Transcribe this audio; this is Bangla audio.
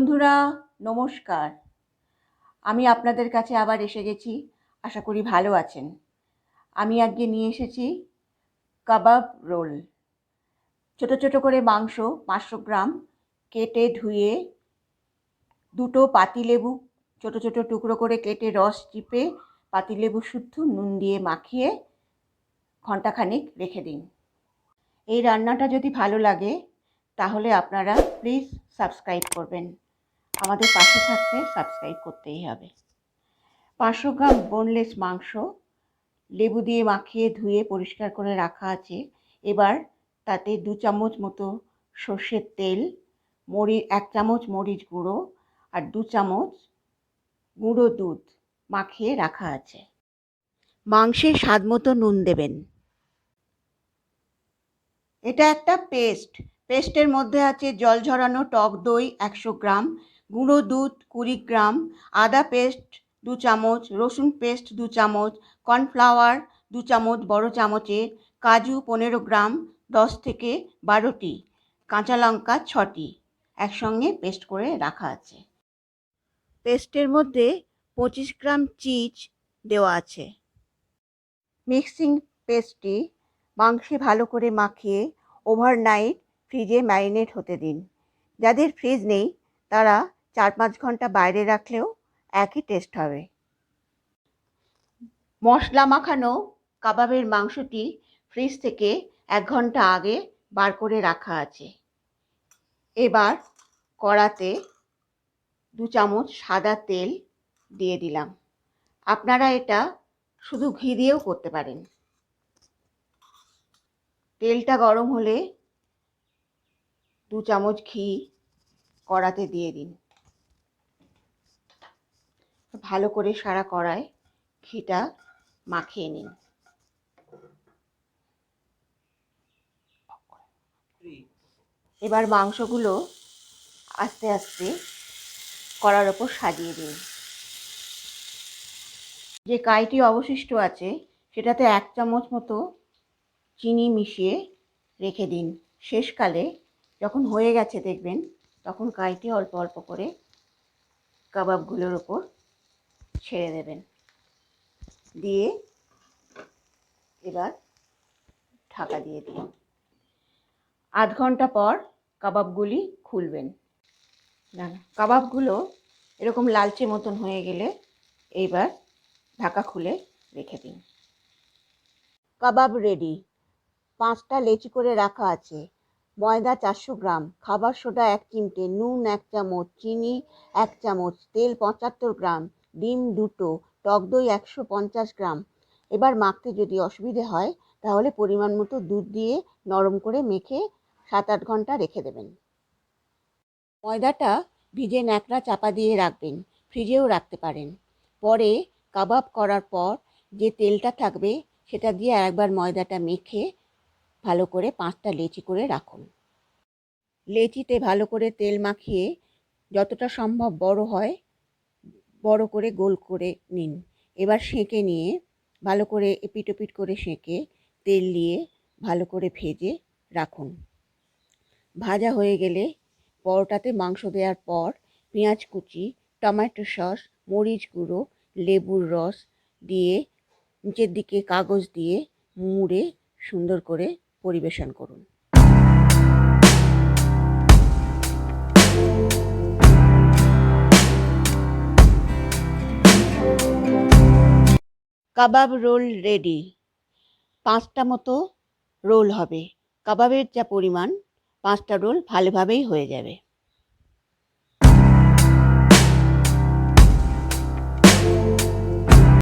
বন্ধুরা নমস্কার। আমি আপনাদের কাছে আবার এসে গেছি। আশা করি ভালো আছেন। আমি আজকে নিয়ে এসেছি কাবাব রোল। ছোট ছোট করে মাংস 500 গ্রাম কেটে ধুয়ে, দুটো পাতিলেবু ছোট ছোট টুকরো করে কেটে রস চিপে পাতিলেবু শুদ্ধ নুন দিয়ে মাখিয়ে ঘন্টাখানেক রেখে দিন। এই রান্নাটা যদি ভালো লাগে তাহলে আপনারা প্লিজ সাবস্ক্রাইব করবেন। আমাদের পাশে থাকতে সাবস্ক্রাইব করতেই হবে। 500 গ্রাম বোনলেস মাংস লেবু দিয়ে মাখিয়ে ধুয়ে পরিষ্কার করে রাখা আছে। এবার তাতে 2 চামচ মতো সর্ষের তেল, 1 চামচ মরিচ গুঁড়ো আর 2 চামচ গুঁড়ো দুধ মাখিয়ে রাখা আছে। মাংসে স্বাদ মতো নুন দেবেন। এটা একটা পেস্টের মধ্যে আছে জল ঝরানো টক দই 100 গ্রাম, গুঁড়ো দুধ 20 গ্রাম, আদা পেস্ট 2 চামচ, রসুন পেস্ট 2 চামচ, কর্নফ্লাওয়ার 2 চামচ বড় চামচের, কাজু 15 গ্রাম, 10 থেকে 12টি, কাঁচা লঙ্কা 6টি একসঙ্গে পেস্ট করে রাখা আছে। পেস্টের মধ্যে 25 গ্রাম চিজ দেওয়া আছে। মিক্সিং পেস্টটি মাংসে ভালো করে মাখিয়ে ওভারনাইট ফ্রিজে ম্যারিনেট হতে দিন। যাদের ফ্রিজ নেই তারা 4-5 ঘন্টা বাইরে রাখলেও একই টেস্ট হবে। মশলা মাখানো কাবাবের মাংসটি ফ্রিজ থেকে 1 ঘন্টা আগে বার করে রাখা আছে। এবার কড়াতে 2 চামচ সাদা তেল দিয়ে দিলাম। আপনারা এটা শুধু ঘি দিয়েও করতে পারেন। তেলটা গরম হলে 2 চামচ ঘি কড়াতে দিয়ে দিন। ভালো করে সারা কড়ায় ঘিটা মাখিয়ে নিন। এবার মাংসগুলো আস্তে আস্তে কড়ার ওপর সাজিয়ে দিন। যে কাইটি অবশিষ্ট আছে সেটাতে 1 চামচ মতো চিনি মিশিয়ে রেখে দিন। শেষকালে যখন হয়ে গেছে দেখবেন তখন কাইটি অল্প অল্প করে কাবাবগুলোর ওপর ছেড়ে দেবেন। দিয়ে এবার ঢাকা দিয়ে দিন। আধ ঘন্টা পর কাবাবগুলি খুলবেন। কাবাবগুলো এরকম লালচে মতন হয়ে গেলে এইবার ঢাকা খুলে রেখে দিন। কাবাব রেডি। 5টা লেচি করে রাখা আছে। ময়দা 400 গ্রাম, খাবার সোডা 1 চিমটে, নুন 1 চামচ, চিনি 1 চামচ, তেল 75 গ্রাম, ডিম 2টো, টক দই 150 গ্রাম। এবার মাখতে যদি অসুবিধে হয় তাহলে পরিমাণ মতো দুধ দিয়ে নরম করে মেখে 7-8 ঘন্টা রেখে দেবেন। ময়দাটা ভিজে ন্যাকড়া চাপা দিয়ে রাখবেন। ফ্রিজেও রাখতে পারেন। পরে কাবাব করার পর যে তেলটা থাকবে সেটা দিয়ে আরেকবার ময়দাটা মেখে ভালো করে 5টা লেচি করে রাখুন। লেচিতে ভালো করে তেল মাখিয়ে যতটা সম্ভব বড় হয় বড় করে গোল করে নিন। এবার সেঁকে নিয়ে ভালো করে এপিট ওপিট করে সেঁকে তেল দিয়ে ভালো করে ভেজে রাখুন। ভাজা হয়ে গেলে পরোটাতে মাংস দেওয়ার পর পেঁয়াজ কুচি, টমেটো সস, মরিচ গুঁড়ো, লেবুর রস দিয়ে নিচের দিকে কাগজ দিয়ে মুড়ে সুন্দর করে পরিবেশন করুন। কাবাব রোল রেডি। 5টা মতো রোল হবে। কাবাবের যা পরিমাণ 5টা রোল ভালোভাবেই হয়ে যাবে।